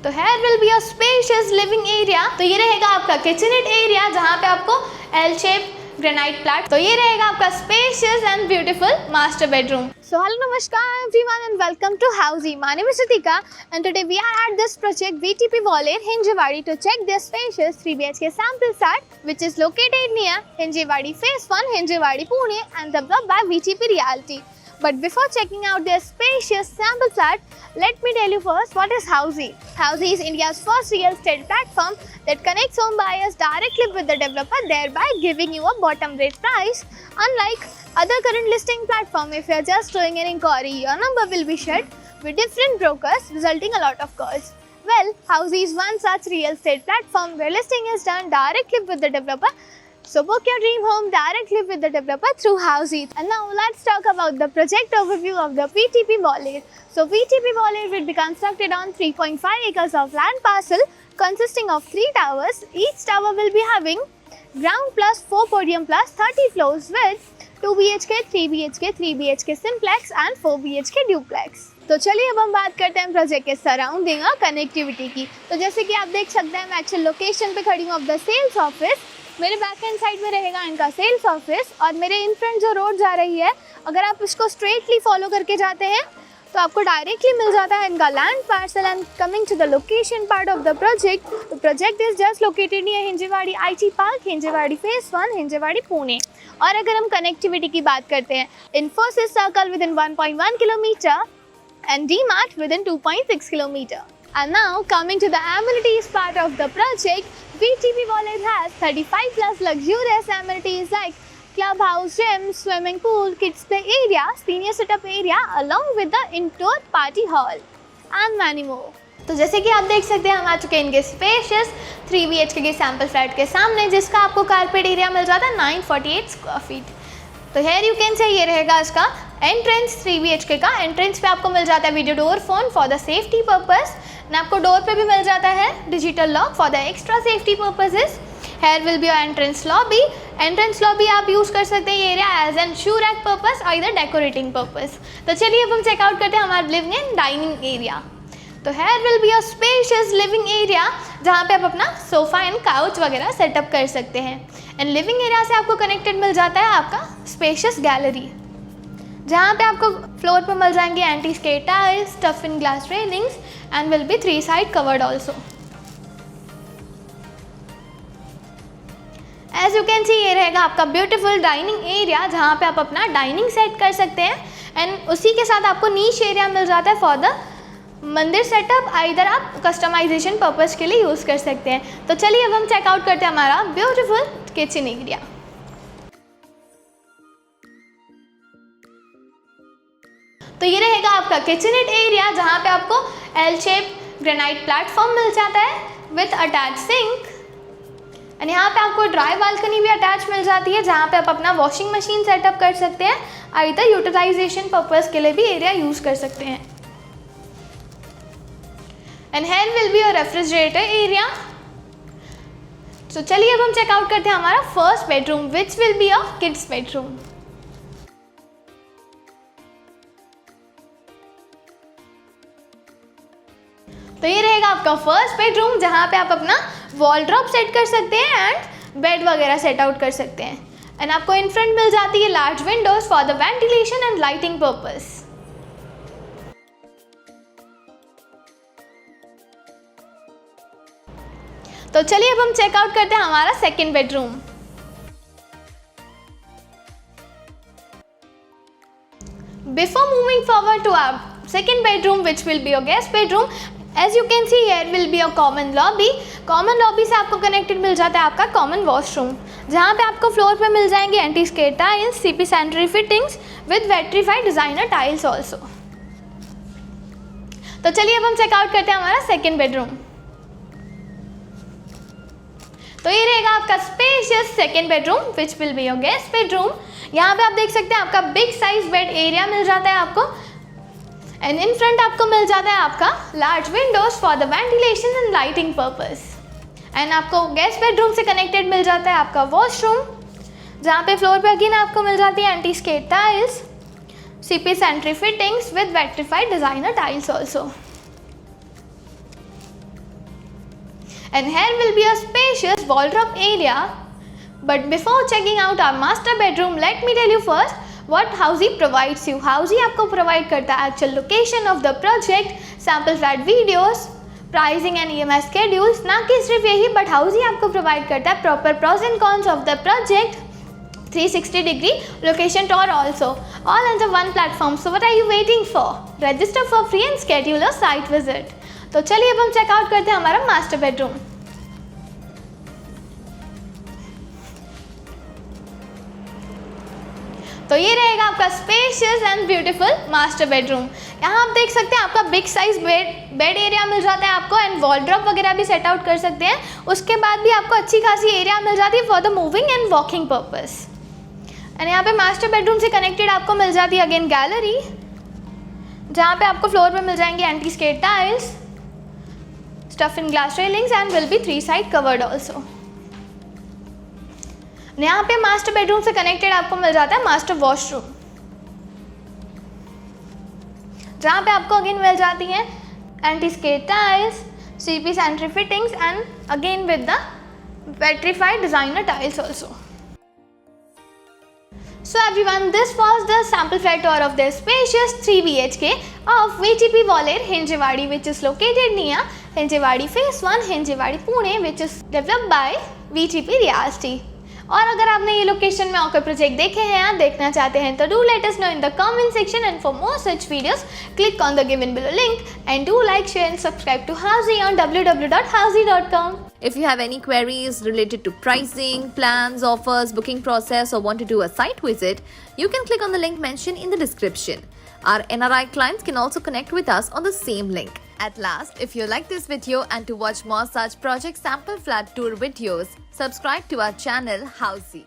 तो here will be a spacious living area. तो ये रहेगा आपका किचननेट एरिया जहाँ पे आपको एल शेप ग्रेनाइट प्लैट। तो ये रहेगा आपका spacious and beautiful master bedroom. So hello namaskar everyone and welcome to Housey. My name is Ritika and today we are at this project VTP Waler Hinjewadi to check their spacious 3 BHK sample set which is located near Hinjewadi Phase 1, Hinjewadi, Pune and developed by VTP Realty. But before checking out their spacious sample set, let me tell you first what is Housey. Housey is India's first real estate platform that connects home buyers directly with the developer, thereby giving you a bottom rate price. Unlike other current listing platform, if you are just doing an inquiry, your number will be shared with different brokers, resulting a lot of calls. Well, Housey is one such real estate platform where listing is done directly with the developer. So book your dream home directly with the developer through Housey. And now let's talk about the project overview of the VTP Waler. So VTP Waler will be constructed on 3.5 acres of land parcel consisting of 3 towers. Each tower will be having ground plus 4 podium plus 30 floors with 2 BHK, 3 BHK, 3 BHK simplex and 4 BHK duplex. तो चलिए अब हम बात करते हैं project के surrounding और connectivity की। तो जैसे कि आप देख सकते हैं मैं एक्चुअल लोकेशन पे खड़ी हूँ ऑफ द सेल्स ऑफिस। मेरे बैक हैंड साइड में रहेगा इनका सेल्स ऑफिस और मेरे इन फ्रंट जो रोड जा रही है, अगर आप इसको स्ट्रेटली फॉलो करके जाते हैं तो आपको डायरेक्टली मिल जाता है इनका land parcel. And coming to the location part of the project is just located near Hinjewadi IT park, Hinjewadi Phase 1, Hinjewadi, Pune. और अगर हम कनेक्टिविटी की बात करते हैं, Infosys circle within 1.1 kilometre and DMart within 2.6 km. And now coming to the amenities part of the project, VTP Waler has 35 plus luxurious amenities like clubhouse, gym, swimming pool, kids play area, senior setup area along with the indoor party hall and many more. तो जैसे कि आप देख सकते हैं हम आ चुके हैं इनके स्पेशियस 3 BHK के सैम्पल फ्लैट के सामने, जिसका आपको कारपेट एरिया मिल जाता है 948 स्क्वायर फीट। तो हेयर यू कैन से ये रहेगा इसका एंट्रेंस 3 BHK का। एंट्रेंस पे आपको मिल जाता है video door phone for the safety purpose and आपको डोर पे भी मिल जाता है digital lock for the extra safety purposes. Here will be your entrance lobby. Entrance lobby आप यूज़ कर सकते हैं ये area as an shoe rack purpose और इधर डेकोरेटिंग पर्पस। तो चलिए अब हम चेकआउट करते हैं हमारा लिविंग एंड डाइनिंग एरिया। तो here will be your spacious living area जहाँ पे आप अपना सोफ़ा एंड काउच वगैरह सेटअप कर सकते हैं। एंड लिविंग एरिया से आपको कनेक्टेड मिल जाता है आपका स्पेशियस गैलरी, जहाँ पे आपको फ्लोर पे मिल जाएंगे एंटी स्केट टाइल्स, टफ इन glass railings and will be 3 side covered also. As you can see ये रहेगा आपका ब्यूटीफुल डाइनिंग एरिया जहाँ पे आप अपना डाइनिंग सेट कर सकते हैं। एंड उसी के साथ आपको नीच एरिया मिल जाता है फॉर द मंदिर सेटअप, इधर आप कस्टमाइजेशन पर्पस के लिए यूज़ कर सकते हैं। तो चलिए अब हम चेकआउट करते हैं हमारा ब्यूटीफुल किचन एरिया। तो ये रहेगा आपका किचननेट एरिया जहाँ पे आपको एल शेप ग्रेनाइट प्लेटफॉर्म मिल जाता है विथ अटैच सिंक एंड यहाँ पे आपको ड्राई बालकनी भी अटैच मिल जाती है जहाँ पे आप अपना वॉशिंग मशीन सेटअप कर सकते हैं, इधर यूटिलाइजेशन पर्पस के लिए भी एरिया यूज़ कर सकते हैं। And here will be your refrigerator area. तो चलिए अब हम चेकआउट करते हैं हमारा first bedroom which will be your kids bedroom. तो ये रहेगा आपका फर्स्ट बेडरूम जहाँ पे आप अपना वॉलड्रॉप सेट कर सकते हैं एंड बेड वगैरह सेट आउट कर सकते हैं। एंड आपको इन फ्रंट मिल जाती है large windows for the ventilation and lighting purpose. तो चलिए अब हम चेकआउट करते हैं हमारा second bedroom. Before moving forward to our second bedroom which will be your guest bedroom, as you can see here will be your common lobby. Common lobby से आपको connected मिल जाता है आपका कॉमन वॉशरूम, जहाँ पे आपको फ्लोर पे मिल जाएंगे anti skid tiles, CP sanitary fittings with vitrified designer tiles also. तो चलिए अब हम चेकआउट करते हैं हमारा सेकेंड बेडरूम। तो ये रहेगा आपका spacious second bedroom which will be your guest bedroom. यहाँ पे आप देख सकते हैं आपका बिग साइज बेड एरिया मिल जाता है आपको एंड इन फ्रंट आपको मिल जाता है आपका large windows for the ventilation and lighting purpose. And आपको गेस्ट बेडरूम से कनेक्टेड मिल जाता है आपका वॉशरूम, जहाँ पे फ्लोर पे अगेन आपको मिल जाती है anti skid tiles, CP sanitary fittings with vitrified designer tiles also. and here will be a spacious wardrobe area. But before checking out our master bedroom, let me tell you first what Housey provides you. Housey आपको provide करता है actual location of the project, sample flat videos, pricing and EMI schedules. ना कि सिर्फ यही, but Housey आपको provide करता है proper pros and cons of the project, 360-degree location tour also, all under one platform. So what are you waiting for? Register for free and schedule a site visit. तो चलिए अब हम check out करते हैं हमारा master bedroom. तो ये रहेगा आपका spacious and beautiful master bedroom. यहाँ आप देख सकते हैं आपका बिग साइज बेड एरिया मिल जाता है आपको, एंड वॉलड्रॉप वगैरह भी सेट आउट कर सकते हैं. उसके बाद भी आपको अच्छी खासी एरिया मिल जाती है for the moving and walking purpose. And यहाँ पे मास्टर बेडरूम से कनेक्टेड आपको मिल जाती है अगेन गैलरी, जहाँ पे आपको फ्लोर पे मिल जाएंगे एंटी स्केट टाइल्स, स्टफ इन glass railings and will be 3 side covered also. यहाँ पे मास्टर बेडरूम से कनेक्टेड आपको मिल जाता है मास्टर वॉशरूम, जहाँ पे आपको अगेन मिल जाती है anti skid tiles, CP sanitary fittings and again with the vitrified designer tiles also. So everyone, this was the sample flat tour of the spacious 3 BHK of VTP Waler, Hinjewadi, which is located near Hinjewadi Phase 1, Hinjewadi, Pune, which is developed by VTP Realty. और अगर आपने ये location में आकर project देखे हैं या देखना चाहते हैं तो do let us know in the comment section, and for more such videos click on the given below link and do like, share and subscribe to Housey on www.housey.com. If you have any queries related to pricing, plans, offers, booking process, or want to do a site visit, you can click on the link mentioned in the description. Our NRI clients can also connect with us on the same link. At last, if you like this video and to watch more such project sample flat tour videos, subscribe to our channel Housey.